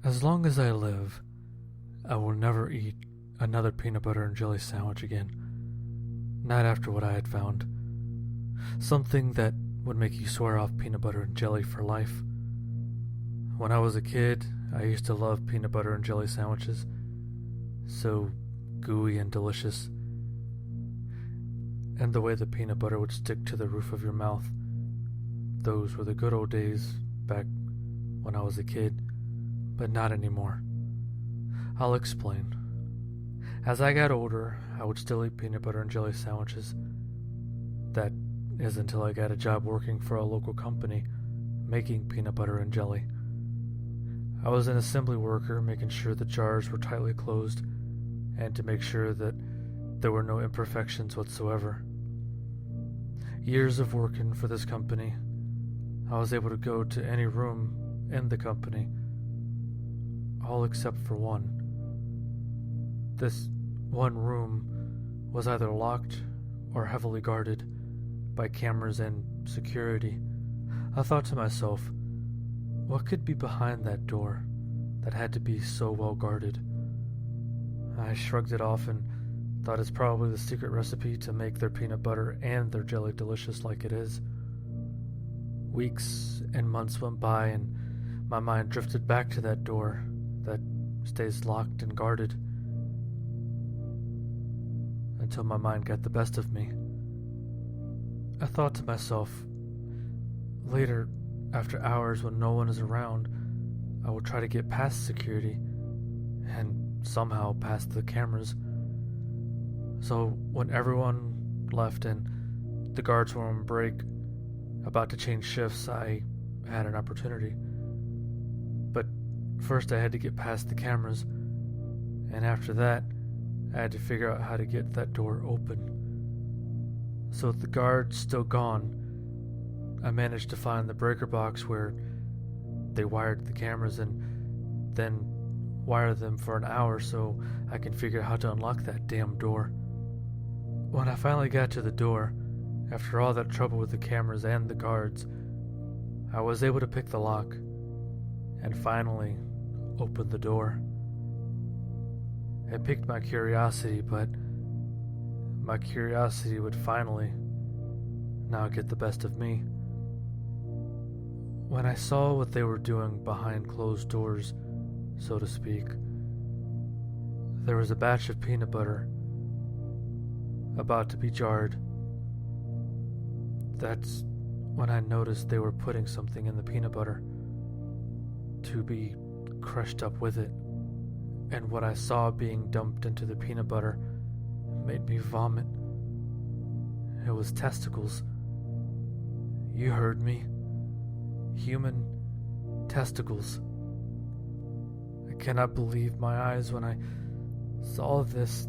As long as I live, I will never eat another peanut butter and jelly sandwich again. Not after what I had found. Something that would make you swear off peanut butter and jelly for life. When I was a kid, I used to love peanut butter and jelly sandwiches. So gooey and delicious. And the way the peanut butter would stick to the roof of your mouth. Those were the good old days back when I was a kid, but not anymore. I'll explain. As I got older, I would still eat peanut butter and jelly sandwiches. That is until I got a job working for a local company making peanut butter and jelly. I was an assembly worker making sure the jars were tightly closed and to make sure that there were no imperfections whatsoever. Years of working for this company, I was able to go to any room in the company, all except for one. This one room was either locked or heavily guarded by cameras and security. I thought to myself, what could be behind that door that had to be so well guarded? I shrugged it off and thought it's probably the secret recipe to make their peanut butter and their jelly delicious like it is. Weeks and months went by and my mind drifted back to that door that stays locked and guarded until my mind got the best of me. I thought to myself, later, after hours when no one is around, I will try to get past security and somehow past the cameras. So when everyone left and the guards were on break, about to change shifts, I had an opportunity. But first I had to get past the cameras, and after that, I had to figure out how to get that door open. So with the guards still gone, I managed to find the breaker box where they wired the cameras and then wire them for an hour so I can figure out how to unlock that damn door. When I finally got to the door, after all that trouble with the cameras and the guards, I was able to pick the lock and finally open the door. It piqued my curiosity, but my curiosity would finally now get the best of me. When I saw what they were doing behind closed doors, so to speak, there was a batch of peanut butter about to be jarred. That's when I noticed they were putting something in the peanut butter to be crushed up with it, and what I saw being dumped into the peanut butter made me vomit. It was testicles. You heard me. Human testicles. I cannot believe my eyes when I saw this.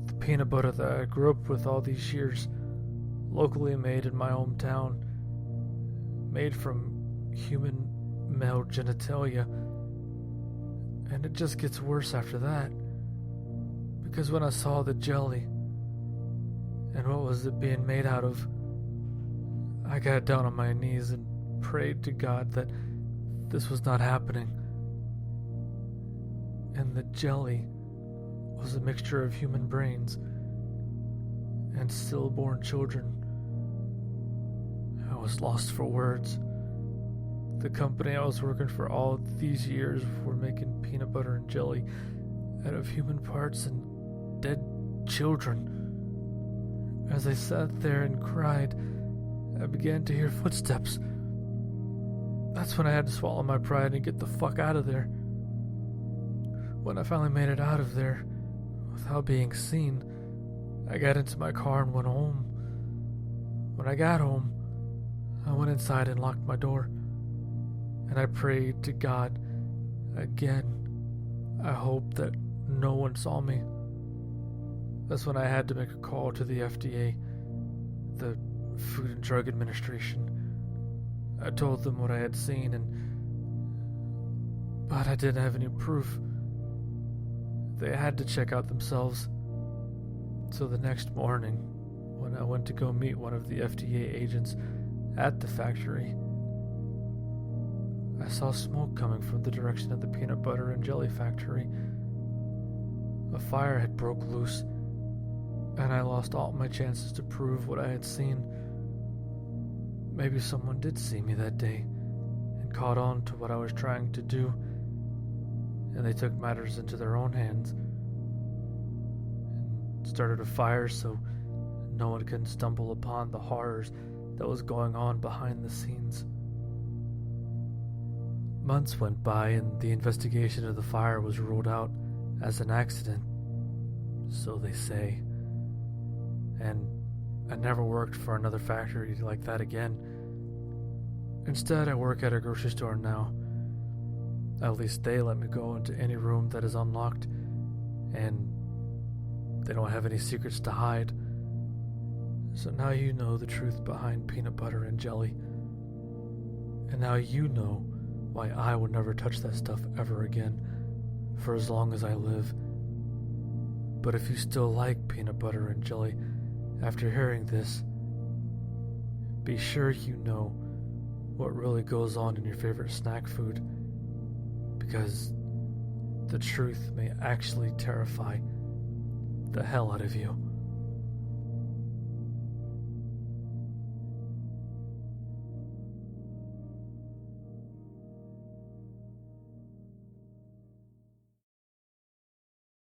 The peanut butter that I grew up with all these years, locally made in my hometown, made from human male genitalia. And it just gets worse after that, because when I saw the jelly and what was it being made out of, I got down on my knees and prayed to God that this was not happening. And the jelly was a mixture of human brains and stillborn children. I was lost for words. The company I was working for all these years were making peanut butter and jelly out of human parts and dead children. As I sat there and cried, I began to hear footsteps. That's when I had to swallow my pride and get the fuck out of there. When I finally made it out of there, without being seen, I got into my car and went home. When I got home, I went inside and locked my door. And I prayed to God again. I hoped that no one saw me. That's when I had to make a call to the FDA, the Food and Drug Administration. I told them what I had seen, but I didn't have any proof. They had to check out themselves. So the next morning, when I went to go meet one of the FDA agents at the factory, I saw smoke coming from the direction of the peanut butter and jelly factory. A fire had broke loose, and I lost all my chances to prove what I had seen. Maybe someone did see me that day and caught on to what I was trying to do, and they took matters into their own hands and started a fire so no one can stumble upon the horrors that was going on behind the scenes. Months went by and the investigation of the fire was ruled out as an accident, so they say. And I never worked for another factory like that again. Instead, I work at a grocery store now. At least they let me go into any room that is unlocked, and they don't have any secrets to hide. So now you know the truth behind peanut butter and jelly. And now you know why I would never touch that stuff ever again, for as long as I live. But if you still like peanut butter and jelly after hearing this, be sure you know what really goes on in your favorite snack food, because the truth may actually terrify the hell out of you.